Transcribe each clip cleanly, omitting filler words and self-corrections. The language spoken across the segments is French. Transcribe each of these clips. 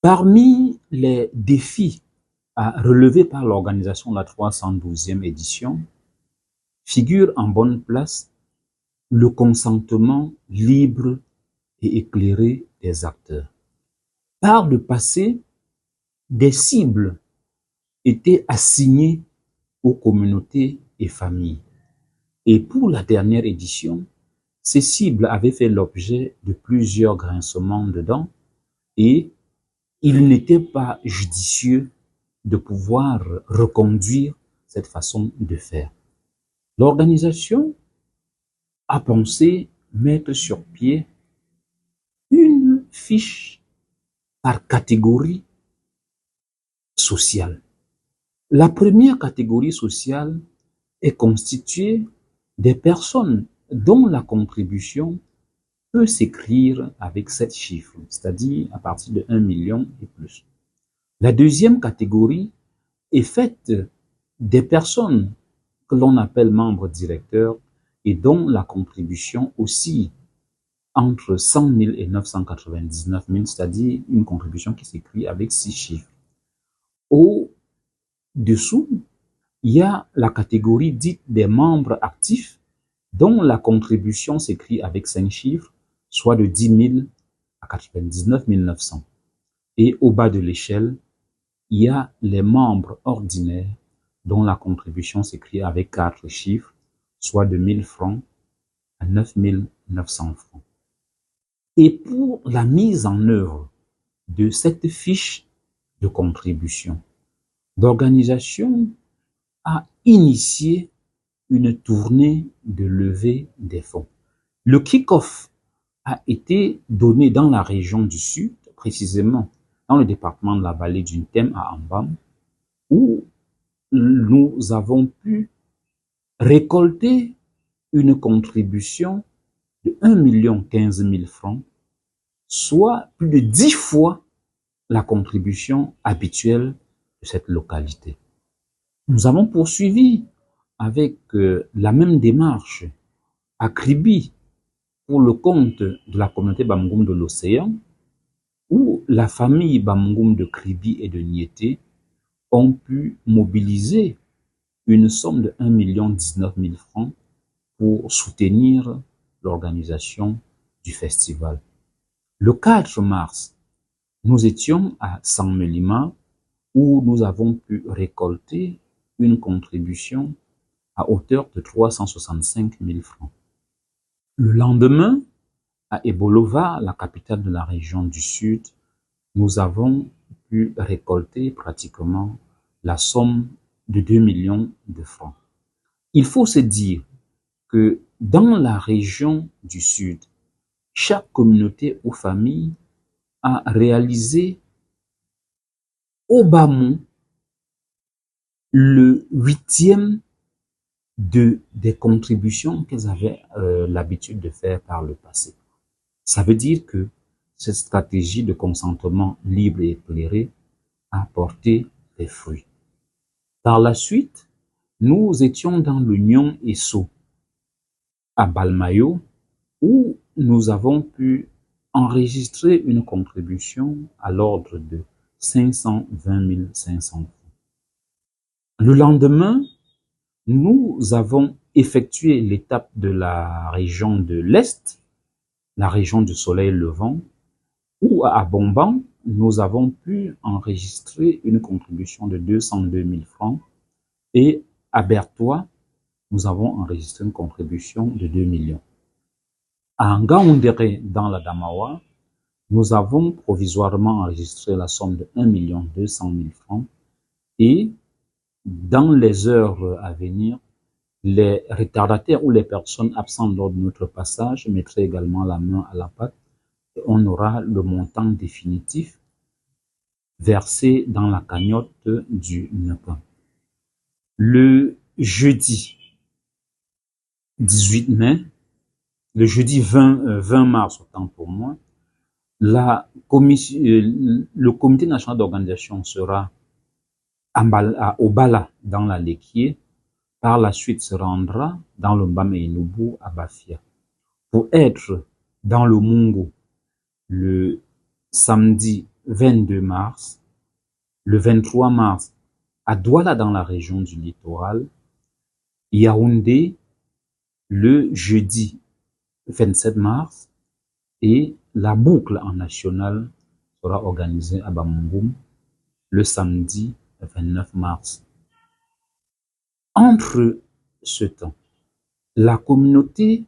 Parmi les défis à relever par l'organisation de la 312e édition figure en bonne place le consentement libre et éclairé des acteurs. Par le passé, des cibles étaient assignées aux communautés et familles. Et pour la dernière édition, ces cibles avaient fait l'objet de plusieurs grincements de dents et il n'était pas judicieux de pouvoir reconduire cette façon de faire. L'organisation a pensé mettre sur pied une fiche par catégorie sociale. La première catégorie sociale est constituée des personnes dont la contribution peut s'écrire avec 7 chiffres, c'est-à-dire à partir de 1 million et plus. La deuxième catégorie est faite des personnes que l'on appelle membres directeurs et dont la contribution oscille entre 100 000 et 999 000, c'est-à-dire une contribution qui s'écrit avec 6 chiffres. Au-dessous, il y a la catégorie dite des membres actifs dont la contribution s'écrit avec 5 chiffres, soit de 10 000 à 99 900. Et au bas de l'échelle, il y a les membres ordinaires dont la contribution s'écrit avec 4 chiffres, soit de 1000 francs à 9 900 francs. Et pour la mise en œuvre de cette fiche de contribution, l'organisation a initié une tournée de levée des fonds. Le kick-off a été donné dans la région du Sud, précisément dans le département de la vallée du Nthème à Ambam, où nous avons pu récolter une contribution de 1 15 000 francs, soit plus de 10 fois la contribution habituelle de cette localité. Nous avons poursuivi avec la même démarche à Kribi pour le compte de la communauté Bamgoum de l'Océan, où la famille Bamgoum de Kribi et de Niété ont pu mobiliser une somme de 1 19 000 francs pour soutenir l'organisation du festival. Le 4 mars, nous étions à Saint-Mélima où nous avons pu récolter une contribution à hauteur de 365 000 francs. Le lendemain, à Ebolova, la capitale de la région du Sud, nous avons pu récolter pratiquement la somme de 2 millions de francs. Il faut se dire que dans la région du Sud, chaque communauté ou famille a réalisé au bas mot le 8e des contributions qu'elles avaient l'habitude de faire par le passé. Ça veut dire que cette stratégie de consentement libre et éclairé a porté des fruits. Par la suite, nous étions dans l'Union Esso à Balmayo où nous avons pu enregistrer une contribution à l'ordre de 520 500 francs. Le lendemain, nous avons effectué l'étape de la région de l'Est, la région du soleil levant, où à Bomban, nous avons pu enregistrer une contribution de 202 000 francs et à Bertois, nous avons enregistré une contribution de 2 millions. À Ngaoundéré, dans la Damawa, nous avons provisoirement enregistré la somme de 1 200 000 francs et dans les heures à venir, les retardataires ou les personnes absentes lors de notre passage mettraient également la main à la pâte et on aura le montant définitif versé dans la cagnotte du NEPA. Le jeudi 18 mai, le jeudi 20 mars, autant pour moi, le comité national d'organisation sera au Bala dans la Lekié, par la suite se rendra dans le Mbame et Nubu à Bafia pour être dans le Mungo le samedi 22 mars, le 23 mars à Douala dans la région du littoral, Yaoundé le jeudi 27 mars et la boucle en national sera organisée à Bamougoum le samedi 29 mars. Entre ce temps, la communauté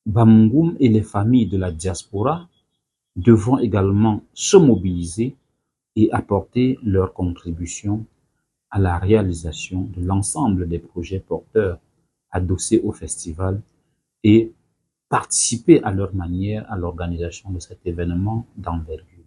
Bamougoum et les familles de la diaspora devront également se mobiliser et apporter leur contribution à la réalisation de l'ensemble des projets porteurs adossés au festival et participer à leur manière à l'organisation de cet événement d'envergure.